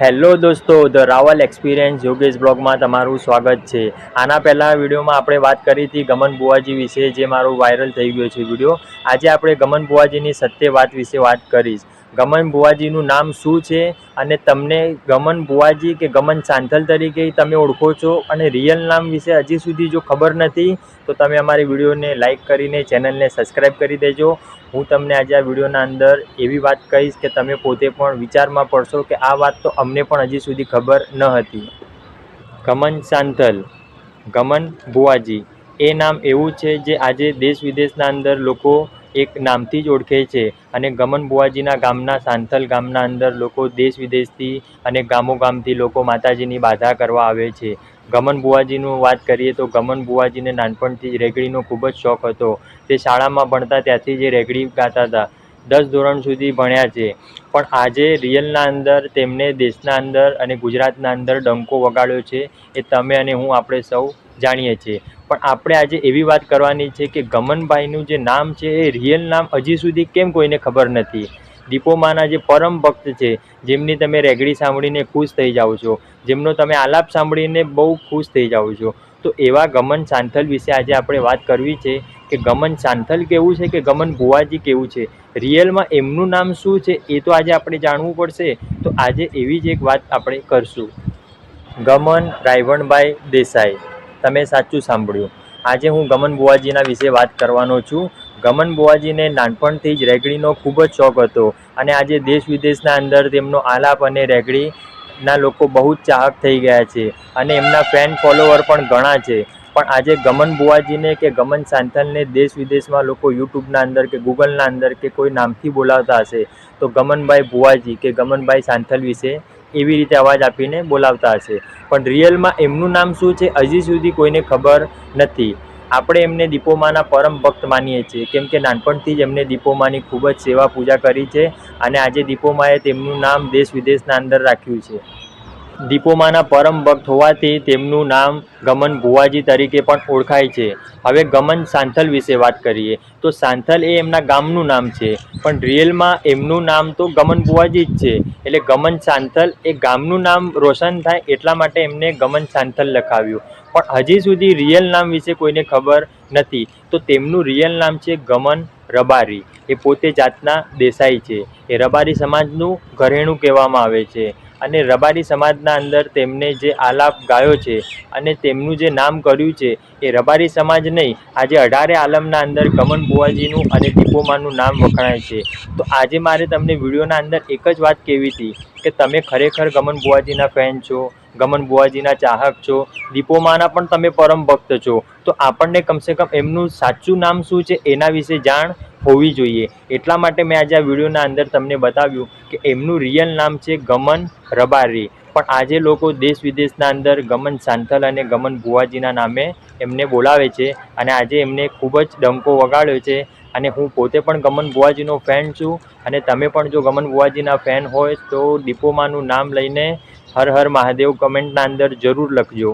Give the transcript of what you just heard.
Hello દોસ્તો, the Raval experience Yogesh બ્લોગમાં તમારું સ્વાગત છે। આના પહેલાં વિડીયોમાં આપણે વાત કરી હતી ગમન બુવાજી વિશે, જે મારો વાયરલ થઈ ગયો છે વિડીયો। આજે આપણે ગમન બુવાજીની સત્ય વાત વિશે વાત કરીશ। ગમન બુવાજીનું નામ શું છે અને તમને ગમન બુવાજી કે ગમન સાંથલ તરીકે તમે ઓળખો છો અને રિયલ નામ વિશે હજી સુધી જો ખબર નથી તો તમે અમારી વિડીયોને લાઇક કરીને ચેનલને સબસ્ક્રાઈબ કરી દેજો। હું તમને આજે આ વિડીયોના અંદર એવી વાત કહીશ કે તમે પોતે પણ વિચારમાં પડશો કે આ વાત તો અમને પણ હજી સુધી ખબર ન હતી। ગમન સાંથલ, ગમન બુવાજી એ નામ એવું છે જે આજે દેશ વિદેશના અંદર લોકો એક નામથી જ ઓળખે છે અને ગમન બુવાજીના ગામના સાંથલ ગામના અંદર લોકો દેશ વિદેશથી અને ગામોગામથી લોકો માતાજીની બાધા કરવા આવે છે। ગમન બુવાજીનું વાત કરીએ તો ગમન બુવાજીને નાનપણથી જ રેગડીનો ખૂબ જ શોખ હતો। તે શાળામાં ભણતા ત્યાંથી જે રેગડી ગાતા હતા। 10 ધોરણ સુધી ભણ્યા છે, પણ આજે રિયલના અંદર તેમને દેશના અંદર અને ગુજરાતના અંદર ડંકો વગાડ્યો છે એ તમે અને હું આપણે સૌ જાણીએ છીએ। પણ આપણે આજે એવી વાત કરવાની છે કે ગમનભાઈનું જે નામ છે એ રિયલ નામ હજી સુધી કેમ કોઈને ખબર નથી। દીપોમાના જે પરમ ભક્ત છે, જેમની તમે રેગડી સાંભળીને ખુશ થઈ જાઓ છો, જેમનો તમે આલાપ સાંભળીને બહુ ખુશ થઈ જાઓ છો, તો એવા ગમન સાંથલ વિશે આજે આપણે વાત કરવી છે કે ગમન સાંથલ કેવું છે કે ગમન બુવાજી કેવું છે, રિયલમાં એમનું નામ શું છે એ તો આજે આપણે જાણવું પડશે। તો આજે એવી જ એક વાત આપણે કરશું। ગમન રાયવણભાઈ દેસાઈ, તમે સાચું સાંભળ્યું। આજે હું ગમન બુવાજીના વિશે વાત કરવાનો છું। ગમન બુવાજીને નાનપણથી જ રેગડીનો ખૂબ જ શોખ હતો અને આજે દેશ વિદેશના અંદર તેમનો આલાપ અને રેગડીના લોકો બહુ જ ચાહક થઈ ગયા છે અને એમના ફેન ફોલોવર પણ ઘણા છે। પણ આજે ગમન બુવાજીને કે ગમન સાંથલને દેશ વિદેશમાં લોકો યુટ્યુબના અંદર કે ગૂગલના અંદર કે કોઈ નામથી બોલાવતા હશે તો ગમનભાઈ બુવાજી કે ગમનભાઈ સાંથલ વિશે એવી રીતે અવાજ આપીને બોલાવતા હશે, પણ રિયલમાં એમનું નામ શું છે હજી સુધી કોઈને ખબર નથી। આપણે એમને દીપોમાના પરમ ભક્ત માનીએ છીએ, કેમ કે નાનપણથી જ એમને દીપોમાની ખૂબ જ સેવા પૂજા કરી છે અને આજે દીપોમાએ તેમનું નામ દેશ વિદેશના અંદર રાખ્યું છે। દીપોમાના પરમ ભક્ત હોવાથી તેમનું નામ ગમન બુવાજી તરીકે પણ ઓળખાય છે। હવે ગમન સાંથલ વિશે વાત કરીએ તો સાંથલ એ એમના ગામનું નામ છે, પણ રિયલમાં એમનું નામ તો ગમન બુવાજી જ છે। એટલે ગમન સાંથલ એ ગામનું નામ રોશન થાય એટલા માટે એમને ગમન સાંથલ લખાવ્યું, પણ હજી સુધી રિયલ નામ વિશે કોઈને ખબર નથી। તો તેમનું રિયલ નામ છે ગમન રબારી। એ પોતે જાતના દેસાઈ છે। એ રબારી સમાજનું ઘરેણું કહેવામાં આવે છે અને રબારી સમાજના અંદર તેમને જે આલાપ ગાયો છે અને તેમનું જે નામ કર્યું છે એ રબારી સમાજ નહીં, આજે 18 આલમના અંદર ગમન બુવાજીનું અને દીપોમાનું નામ વખણાય છે। તો આજે મારે તમને વિડીયોના અંદર એક જ વાત કહેવી હતી કે તમે ખરેખર ગમન બુવાજીના ફેન છો, ગમન બુવાજીના ચાહક છો, દીપોમાના પણ તમે પરમ ભક્ત છો, તો આપણને કમસે કમ એમનું સાચું નામ શું છે એના વિશે જાણ હોવી જોઈએ। એટલા માટે મેં આજે આ વિડીયોના અંદર તમને બતાવ્યું કે એમનું રિયલ નામ છે ગમન રબારી, પણ આજે લોકો દેશ વિદેશના અંદર ગમન સાંથલ અને ગમન બુવાજીના નામે એમને બોલાવે છે અને આજે એમને ખૂબ જ ડંકો વગાડ્યો છે। અને હું પોતે પણ ગમન બુવાજીનો ફેન છું અને તમે પણ જો ગમન બુવાજીના ફેન હોય તો દીપોમાનું નામ લઈને હર હર મહાદેવ કમેન્ટના અંદર જરૂર લખજો।